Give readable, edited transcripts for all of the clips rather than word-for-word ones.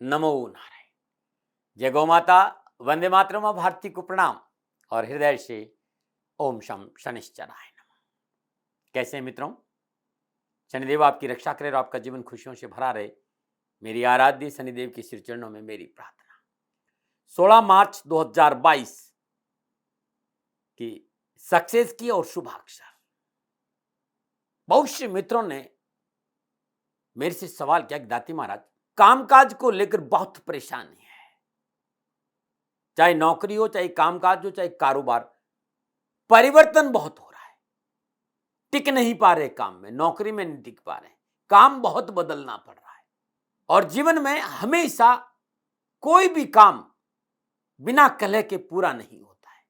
नमो नारायण। जय गौ माता, वंदे मातरम, भारती को प्रणाम और हृदय से ओम शम शनिश्चराय नमः। कैसे हैं मित्रों? शनिदेव आपकी रक्षा करे और आपका जीवन खुशियों से भरा रहे, मेरी आराध्य शनिदेव की श्री चरणों में मेरी प्रार्थना। 16 मार्च 2022 की सक्सेस की और शुभाक्षर। बहुत से मित्रों ने मेरे से सवाल किया कि दाती महाराज, कामकाज को लेकर बहुत परेशानी है, चाहे नौकरी हो, चाहे कामकाज हो, चाहे कारोबार, परिवर्तन बहुत हो रहा है, टिक नहीं पा रहे काम में, नौकरी में नहीं टिक पा रहे, काम बहुत बदलना पड़ रहा है और जीवन में हमेशा कोई भी काम बिना कलह के पूरा नहीं होता है।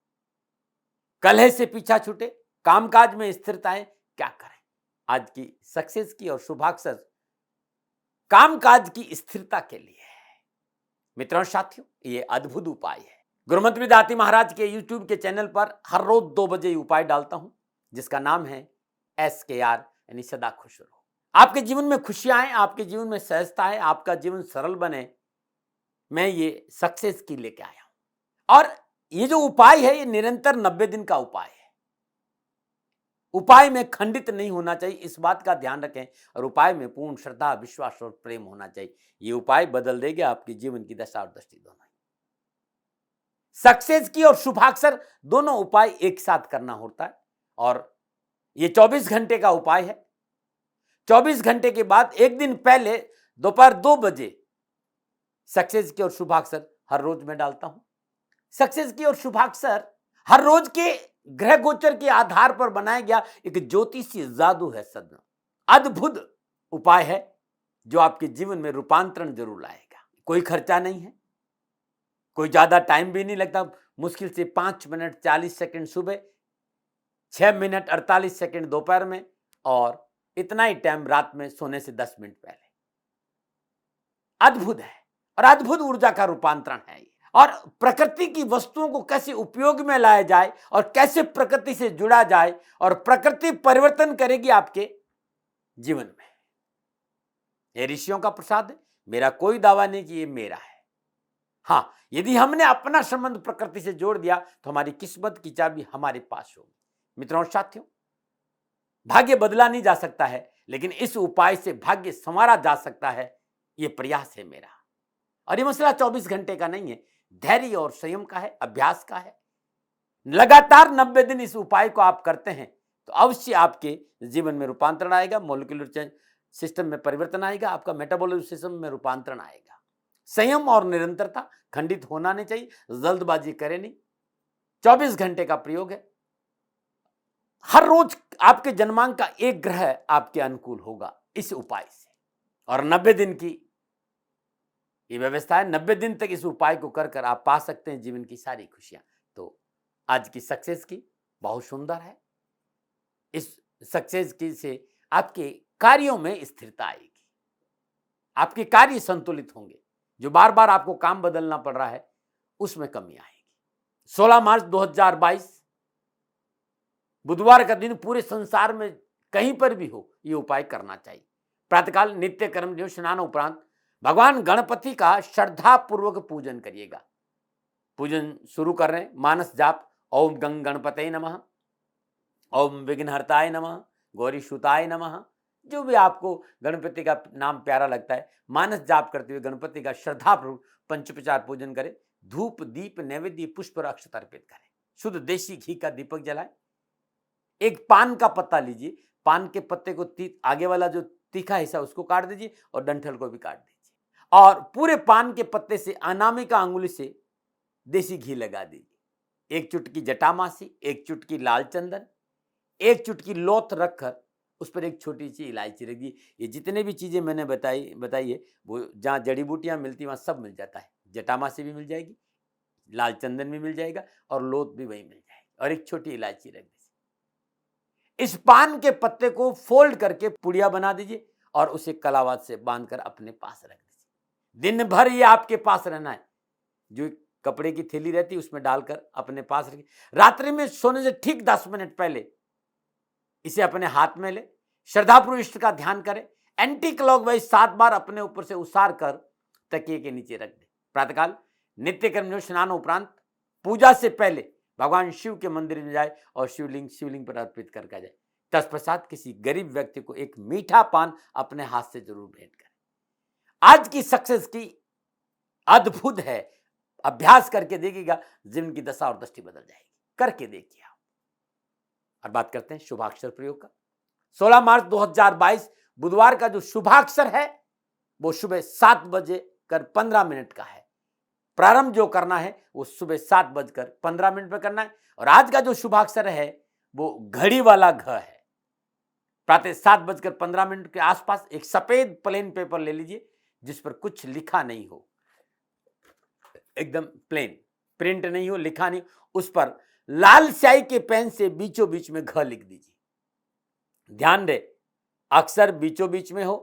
कलह से पीछा छूटे, कामकाज में स्थिरता है, क्या करें? आज की सक्सेस की और शुभाक्षर कामकाज की स्थिरता के लिए है। मित्रों साथियों, ये अद्भुत उपाय है। गुरुमंत्री दाती महाराज के YouTube के चैनल पर हर रोज 2 बजे उपाय डालता हूं, जिसका नाम है SKR यानी सदा खुश रहो। आपके जीवन में खुशियां आए, आपके जीवन में सहजता है, आपका जीवन सरल बने, मैं ये सक्सेस की लेके आया हूं। और ये जो उपाय है, ये निरंतर 90 दिन का उपाय है। उपाय में खंडित नहीं होना चाहिए, इस बात का ध्यान रखें। और उपाय में पूर्ण श्रद्धा, विश्वास और प्रेम होना चाहिए। ये उपाय बदल देंगे आपके जीवन की दशा और दृष्टि दोनों। सक्सेस की और शुभाक्षर दोनों उपाय एक साथ करना होता है और ये 24 घंटे का उपाय है। 24 घंटे के बाद एक दिन पहले दोपहर 2 बजे सक्सेस की और शुभाक्षर हर रोज मैं डालता हूं। सक्सेस की और शुभाक्षर हर रोज के ग्रह गोचर के आधार पर बनाया गया एक ज्योतिषीय जादू है, सदन अद्भुत उपाय है जो आपके जीवन में रूपांतरण जरूर लाएगा। कोई खर्चा नहीं है, कोई ज्यादा टाइम भी नहीं लगता। मुश्किल से 5 मिनट 40 सेकंड सुबह, 6 मिनट 48 सेकंड दोपहर में और इतना ही टाइम रात में सोने से 10 मिनट पहले। अद्भुत है और अद्भुत ऊर्जा का रूपांतरण है। और प्रकृति की वस्तुओं को कैसे उपयोग में लाया जाए और कैसे प्रकृति से जुड़ा जाए और प्रकृति परिवर्तन करेगी आपके जीवन में। ये ऋषियों का प्रसाद है, मेरा कोई दावा नहीं कि ये मेरा है। हां, यदि हमने अपना संबंध प्रकृति से जोड़ दिया तो हमारी किस्मत की चाबी हमारे पास होगी। मित्रों और साथियों, भाग्य बदला नहीं जा सकता है, लेकिन इस उपाय से भाग्य संवारा जा सकता है। यह प्रयास है मेरा। और ये मसला 24 घंटे का नहीं है, धैर्य और संयम का है, अभ्यास का है। लगातार 90 दिन इस उपाय को आप करते हैं तो अवश्य आपके जीवन में रूपांतरण आएगा, मॉलिक्यूलर सिस्टम में परिवर्तन आएगा, आपका मेटाबॉलिज्म सिस्टम में रूपांतरण आएगा। संयम और निरंतरता, खंडित होना नहीं चाहिए, जल्दबाजी करें नहीं। 24 घंटे का प्रयोग है। हर रोज आपके जन्मांक का एक ग्रह आपके अनुकूल होगा इस उपाय से। और 90 दिन की ये व्यवस्था है। 90 दिन तक इस उपाय को कर आप पा सकते हैं जीवन की सारी खुशियां। तो आज की सक्सेस की बहुत सुंदर है। इस सक्सेस की से आपके कार्यों में स्थिरता आएगी, आपके कार्य संतुलित होंगे। जो बार बार आपको काम बदलना पड़ रहा है उसमें कमी आएगी। 16 मार्च 2022 बुधवार का दिन पूरे संसार में कहीं पर भी हो, ये उपाय करना चाहिए। प्रातःकाल नित्य कर्म जो स्नान उपरांत भगवान गणपति का श्रद्धा पूर्वक पूजन करिएगा। पूजन शुरू कर रहे हैं, मानस जाप ओम गंग गणपते नमः, ओम विघ्नहर्ताय नमः, गौरी सुताय नमः। जो भी आपको गणपति का नाम प्यारा लगता है, मानस जाप करते हुए गणपति का श्रद्धापूर्वक पंचोपचार पूजन करें। धूप दीप नैवेद्य पुष्प और अक्षत अर्पित करें। शुद्ध देसी घी का दीपक जलाएं। एक पान का पत्ता लीजिए, पान के पत्ते को आगे वाला जो तीखा हिस्सा उसको काट दीजिए और डंठल को भी काट दीजिए और पूरे पान के पत्ते से अनामिका अंगुली से देसी घी लगा दीजिए। एक चुटकी जटामासी, एक चुटकी लाल चंदन, एक चुटकी लौथ रखकर उस पर एक छोटी सी इलायची रख दी। ये जितने भी चीजें मैंने बताई है वो जहाँ जड़ी बूटियां मिलती वहां सब मिल जाता है। जटामासी भी मिल जाएगी, लाल चंदन भी मिल जाएगा और लौथ भी वही मिल जाएगी और एक छोटी इलायची रख दीजिए। इस पान के पत्ते को फोल्ड करके पुड़िया बना दीजिए और उसे कलावाद से बांधकर अपने पास रख दीजिए। दिन भर ये आपके पास रहना है। जो कपड़े की थैली रहती है उसमें डालकर अपने पास रखिए। रात्रि में सोने से ठीक 10 मिनट पहले इसे अपने हाथ में ले, श्रद्धापूर्वक इष्ट का ध्यान करें। एंटी क्लॉकवाइज 7 बार अपने ऊपर से उसार कर तकिए के नीचे रख दें। प्रातःकाल नित्य कर्म स्नान उपरांत पूजा से पहले भगवान शिव के मंदिर में जाए और शिवलिंग पर अर्पित करके जाए। तत्पश्चात किसी गरीब व्यक्ति को एक मीठा पान अपने हाथ से जरूर भेंट करें। आज की सक्सेस की अद्भुत है, अभ्यास करके देखिएगा, जीवन की दशा और दृष्टि बदल जाएगी। करके देखिए आप। और बात करते हैं शुभाक्षर प्रयोग का। 16 मार्च 2022 बुधवार का जो शुभाक्षर है वो सुबह 7:15 का है। प्रारंभ जो करना है वो सुबह 7:15 पर करना है। और आज का जो शुभाक्षर है वो घड़ी वाला घ है। प्रातः 7:15 के आसपास एक सफेद प्लेन पेपर ले लीजिए जिस पर कुछ लिखा नहीं हो, एकदम प्लेन, प्रिंट नहीं हो, लिखा नहीं, उस पर लाल स्याही के पेन से बीचों बीच में घ लिख दीजिए। ध्यान दे, अक्षर बीचों बीच में हो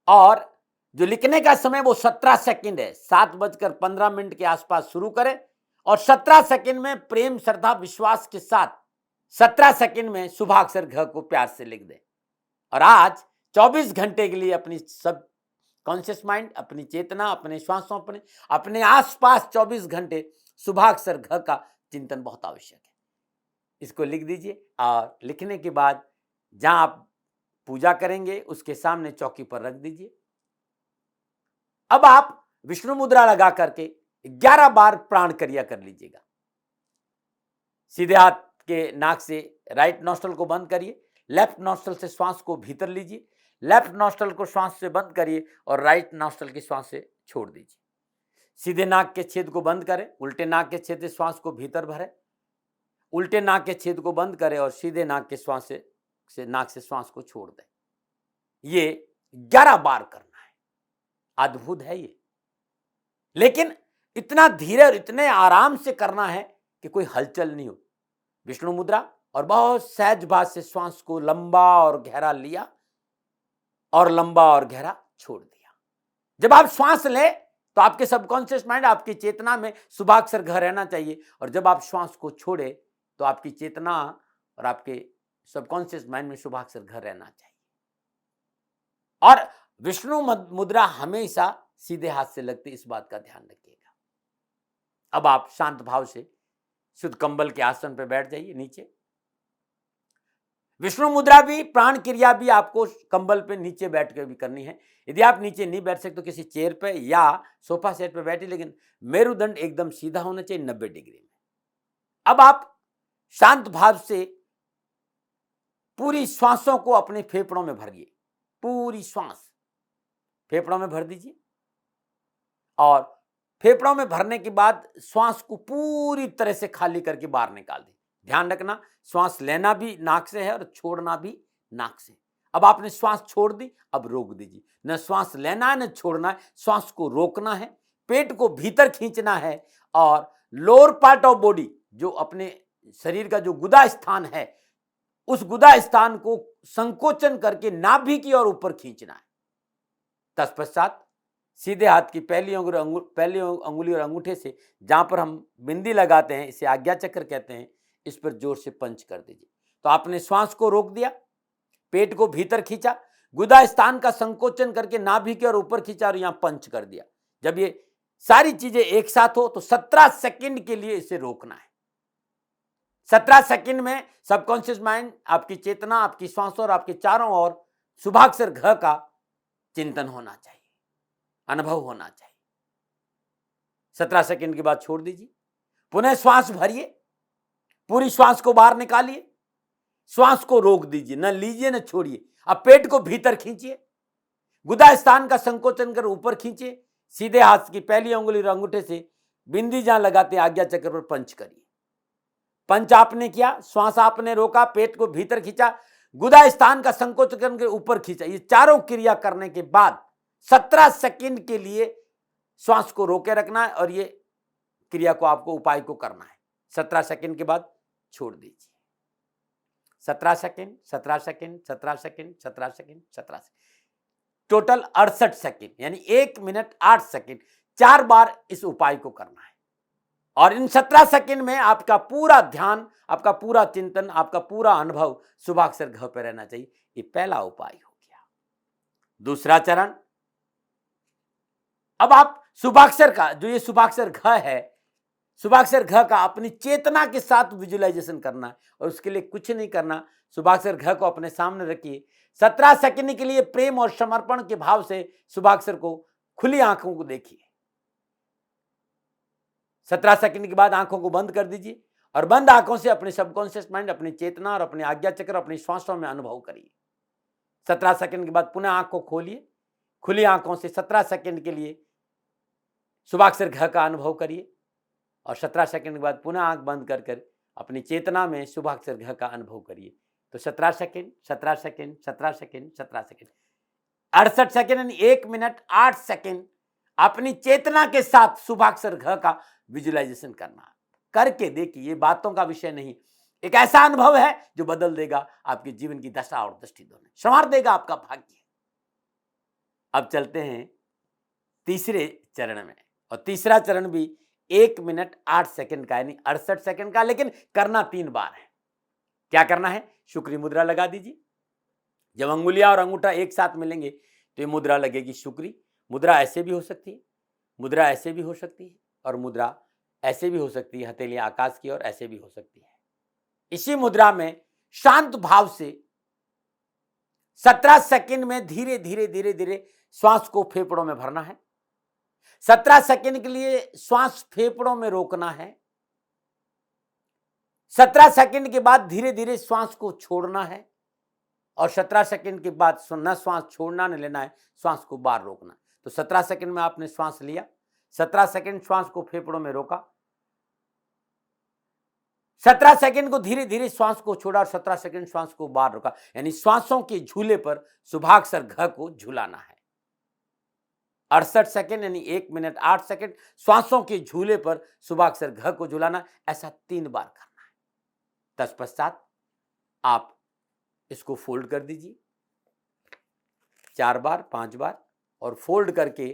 और जो लिखने का समय वो 17 सेकंड है। 7:15 के आसपास शुरू करें और 17 सेकंड में प्रेम, श्रद्धा, विश्वास के साथ 17 सेकंड में शुभाक्षर घ को प्यार से लिख दें। और आज 24 घंटे के लिए अपनी सब कॉन्शियस माइंड, अपनी चेतना, अपने श्वासों, अपने आसपास 24 घंटे शुभाक्षर घ का चिंतन बहुत आवश्यक है। इसको लिख दीजिए और लिखने के बाद जहां आप पूजा करेंगे उसके सामने चौकी पर रख दीजिए। अब आप विष्णु मुद्रा लगा करके 11 बार प्राण क्रिया कर लीजिएगा। सीधे हाथ के नाक से राइट नॉस्ट्रल को बंद करिए, लेफ्ट नॉस्ट्रल से श्वास को भीतर लीजिए, लेफ्ट नॉस्ट्रल को श्वास से बंद करिए और राइट नॉस्ट्रल की श्वास से छोड़ दीजिए। सीधे नाक के छेद को बंद करें, उल्टे नाक के छेद से श्वास को भीतर भरें, उल्टे नाक के छेद को बंद करें और सीधे नाक के श्वास से नाक से श्वास को छोड़ दें। ये 11 बार करना है। अद्भुत है ये, लेकिन इतना धीरे और इतने आराम से करना है कि कोई हलचल नहीं हो। विष्णु मुद्रा और बहुत सहज भाव से श्वास को लंबा और गहरा लिया और लंबा और गहरा छोड़ दिया। जब आप श्वास ले तो आपके सबकॉन्शियस माइंड, आपकी चेतना में शुभाक्षर घ रहना चाहिए और जब आप श्वास को छोड़े तो आपकी चेतना और आपके सबकॉन्शियस माइंड में शुभाक्षर घ रहना चाहिए। और विष्णु मुद्रा हमेशा सीधे हाथ से लगती, इस बात का ध्यान रखिएगा। अब आप शांत भाव से शुद्ध कंबल के आसन पर बैठ जाइए नीचे। विष्णु मुद्रा भी, प्राण क्रिया भी आपको कंबल पे नीचे बैठ कर भी करनी है। यदि आप नीचे नहीं बैठ सकते तो किसी चेयर पे या सोफा सेट पे बैठिए, लेकिन मेरुदंड एकदम सीधा होना चाहिए 90 डिग्री में। अब आप शांत भाव से पूरी श्वासों को अपने फेफड़ों में भरिए। पूरी श्वास फेफड़ों में भर दीजिए और फेफड़ों में भरने के बाद श्वास को पूरी तरह से खाली करके बाहर निकाल दें। ध्यान रखना, श्वास लेना भी नाक से है और छोड़ना भी नाक से। अब आपने श्वास छोड़ दी, अब रोक दीजिए। न श्वास लेना है न छोड़ना है, श्वास को रोकना है, पेट को भीतर खींचना है और लोअर पार्ट ऑफ बॉडी, जो अपने शरीर का जो गुदा स्थान है, उस गुदा स्थान को संकोचन करके नाभि की ओर ऊपर खींचना है। तत्पश्चात सीधे हाथ की पहली अंगुली और अंगूठे से जहां पर हम बिंदी लगाते हैं, इसे आज्ञा चक्र कहते हैं, इस पर जोर से पंच कर दीजिए। तो आपने श्वास को रोक दिया, पेट को भीतर खींचा, गुदा स्थान का संकोचन करके नाभि की ओर ऊपर खींचा और यहां पंच कर दिया। जब ये सारी चीजें एक साथ हो तो 17 सेकंड के लिए इसे रोकना है। 17 सेकंड में सबकॉन्शियस माइंड, आपकी चेतना, आपकी श्वास और आपके चारों ओर शुभाक्षर घ का चिंतन होना चाहिए, अनुभव होना चाहिए। 17 सेकंड के बाद छोड़ दीजिए। पुनः श्वास भरिए, पूरी श्वास को बाहर निकालिए, श्वास को रोक दीजिए, न लीजिए न छोड़िए। अब पेट को भीतर खींचिए, गुदा स्थान का संकोचन कर ऊपर खींचिए, सीधे हाथ की पहली अंगुली और अंगूठे से बिंदी जहां लगाते आज्ञा चक्र पर पंच करिए। पंच आपने किया, श्वास आपने रोका, पेट को भीतर खींचा, गुदा स्थान का संकोचन करके ऊपर खींचा। ये चारों क्रिया करने के बाद 17 सेकंड के लिए श्वास को रोके रखना है और ये क्रिया को आपको, उपाय को करना है। 17 सेकंड के बाद छोड़ दीजिए। 17 second, 17 second, 17 second, 17 second, 17 second, total 68 second, यानी 1 मिनट 8 सेकंड 4 बार इस उपाय को करना है। और इन 17 सेकंड में आपका पूरा ध्यान, आपका पूरा चिंतन, आपका पूरा अनुभव शुभाक्षर घ पे रहना चाहिए। ये पहला उपाय हो गया। दूसरा चरण, अब आप शुभाक्षर का जो ये शुभाक्षर घ है, शुभाक्षर घ का अपनी चेतना के साथ विजुअलाइजेशन करना है और उसके लिए कुछ नहीं करना। शुभाक्षर घ को अपने सामने रखिए। 17 सेकंड के लिए प्रेम और समर्पण के भाव से शुभाक्षर को खुली आंखों को देखिए। 17 सेकंड के बाद आंखों को बंद कर दीजिए और बंद आंखों से अपने सबकॉन्शियस माइंड, अपनी चेतना और अपने आज्ञा चक्र, अपनी श्वासों में अनुभव करिए। 17 सेकंड के बाद पुनः आंख को खोलिए। खुली आंखों से 17 सेकंड के लिए शुभाक्षर घ का अनुभव करिए और 17 सेकंड के बाद पुनः आंख बंद कर कर अपनी चेतना में शुभाक्षर घ का अनुभव करिए। तो 17 second, 17 second, 17 second, 17 second, 68 second यानी 1 मिनट 8 सेकंड अपनी चेतना के साथ शुभाक्षर घ का विजुअलाइजेशन करना। करके देखिए, ये बातों का विषय नहीं, एक ऐसा अनुभव है जो बदल देगा आपके जीवन की दशा और दृष्टि दोनों, संवार देगा आपका भाग्य। अब चलते हैं तीसरे चरण में और तीसरा चरण भी 1 मिनट 8 सेकंड का यानी 68 सेकंड का, लेकिन करना 3 बार है। क्या करना है? शुक्र मुद्रा लगा दीजिए। जब अंगुलियां और अंगूठा एक साथ मिलेंगे तो ये मुद्रा लगेगी शुक्री। मुद्रा ऐसे भी हो सकती है, मुद्रा ऐसे भी हो सकती है और मुद्रा ऐसे भी हो सकती है, हथेली आकाश की ओर ऐसे भी हो सकती है। इसी मुद्रा में शांत भाव से 17 सेकंड में धीरे धीरे धीरे धीरे श्वास को फेफड़ों में भरना है। 17 सेकंड के लिए श्वास फेफड़ों में रोकना है। 17 सेकंड के बाद धीरे धीरे श्वास को छोड़ना है और 17 सेकंड के बाद न श्वास छोड़ना न लेना है, श्वास को बाहर रोकना। तो 17 सेकंड में आपने श्वास लिया, 17 सेकंड श्वास को फेफड़ों में रोका, 17 सेकंड को धीरे धीरे श्वास को छोड़ा और 17 सेकंड श्वास को बाहर रोका, यानी श्वासों के झूले पर शुभाक्षर घ को झूलाना है। 68 सेकंड यानी 1 मिनट 8 सेकंड श्वासों के झूले पर शुभाक्षर घ को झूलाना। ऐसा 3 बार करना है। तत्पश्चात आप इसको फोल्ड कर दीजिए 4 बार 5 बार और फोल्ड करके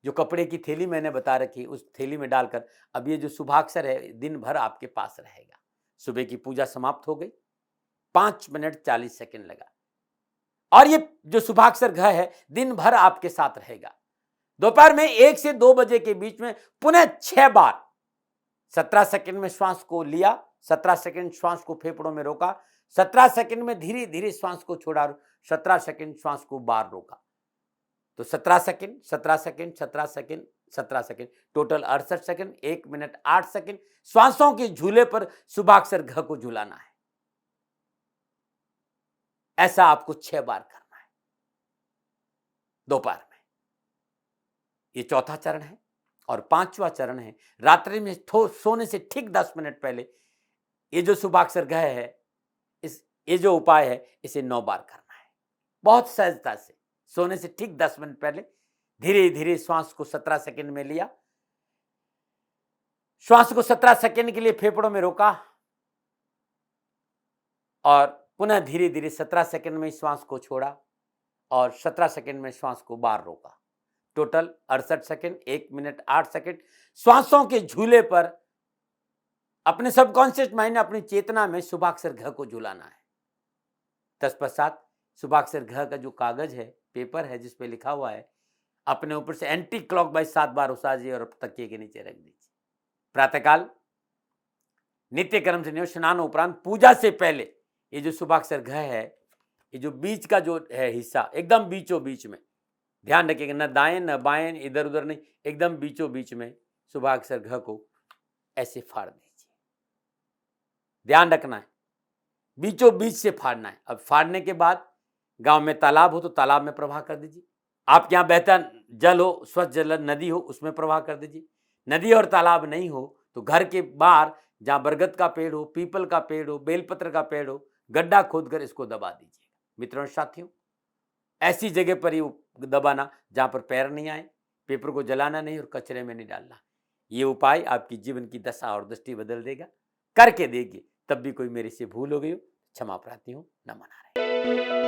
जो कपड़े की थैली मैंने बता रखी उस थैली में डालकर अब ये जो शुभाक्षर है दिन भर आपके पास रहेगा। सुबह की पूजा समाप्त हो गई, 5 मिनट 40 सेकंड लगा और ये जो शुभाक्षर घ है दिन भर आपके साथ रहेगा। दोपहर में 1 से 2 बजे के बीच में पुनः 6 बार 17 सेकंड में श्वास को लिया, 17 सेकंड श्वास को फेफड़ों में रोका, 17 सेकंड में धीरे धीरे श्वास को छोड़ा, 17 सेकंड श्वास को बाहर रोका। तो 17 second 17 second 17 second 17 second, total 68 second, 1 minute 8 second श्वासों के झूले पर शुभाक्षर घ को झूलाना है। ऐसा आपको 6 बार करना है दोपहर में। ये चौथा चरण है और 5वां चरण है रात्रि में सोने से ठीक 10 मिनट पहले ये जो शुभाक्षर घ है, ये जो उपाय है इसे 9 बार करना है। बहुत सहजता से सोने से ठीक 10 मिनट पहले धीरे धीरे श्वास को 17 सेकंड में लिया, श्वास को 17 सेकंड के लिए फेफड़ों में रोका और पुनः धीरे धीरे 17 सेकंड में श्वास को छोड़ा और 17 सेकंड में श्वास को बाहर रोका। टोटल 68 सेकंड, 1 मिनट 8 सेकंड श्वासों के झूले पर अपने सबकॉन्शियस माइंड, अपनी चेतना में शुभाक्षर घ को झूलाना है। तत्पश्चात शुभाक्षर घ का जो कागज है, पेपर है जिस पे लिखा हुआ है, अपने ऊपर से एंटी क्लॉकवाइज 7 बार उसाजिए और तकिए के नीचे रख दीजिए। प्रातःकाल नित्य कर्म से स्नान उपरांत पूजा से पहले ये जो शुभाक्षर घ है, ये जो बीच का जो है हिस्सा एकदम बीचों बीच में, ध्यान रखिएगा, न दाएं न बाएं, इधर उधर नहीं, एकदम बीचों बीच में शुभाक्षर घ को ऐसे फाड़ दीजिए। ध्यान रखना है, बीचों बीच से फाड़ना है। अब फाड़ने के बाद गांव में तालाब हो तो तालाब में प्रवाह कर दीजिए, आपके यहाँ बहता जल हो, स्वच्छ जल नदी हो उसमें प्रवाह कर दीजिए। नदी और तालाब नहीं हो तो घर के बाहर जहाँ बरगद का पेड़ हो, पीपल का पेड़ हो, बेलपत्र का पेड़ हो, गड्ढा खोदकर इसको दबा दीजिए। मित्रों साथियों, ऐसी जगह पर ही दबाना जहाँ पर पैर नहीं आए, पेपर को जलाना नहीं और कचरे में नहीं डालना। ये उपाय आपकी जीवन की दशा और दृष्टि बदल देगा। करके देखिए, तब भी कोई मेरे से भूल हो गई हो, क्षमा प्रार्थी हूँ, नमन आ रहे।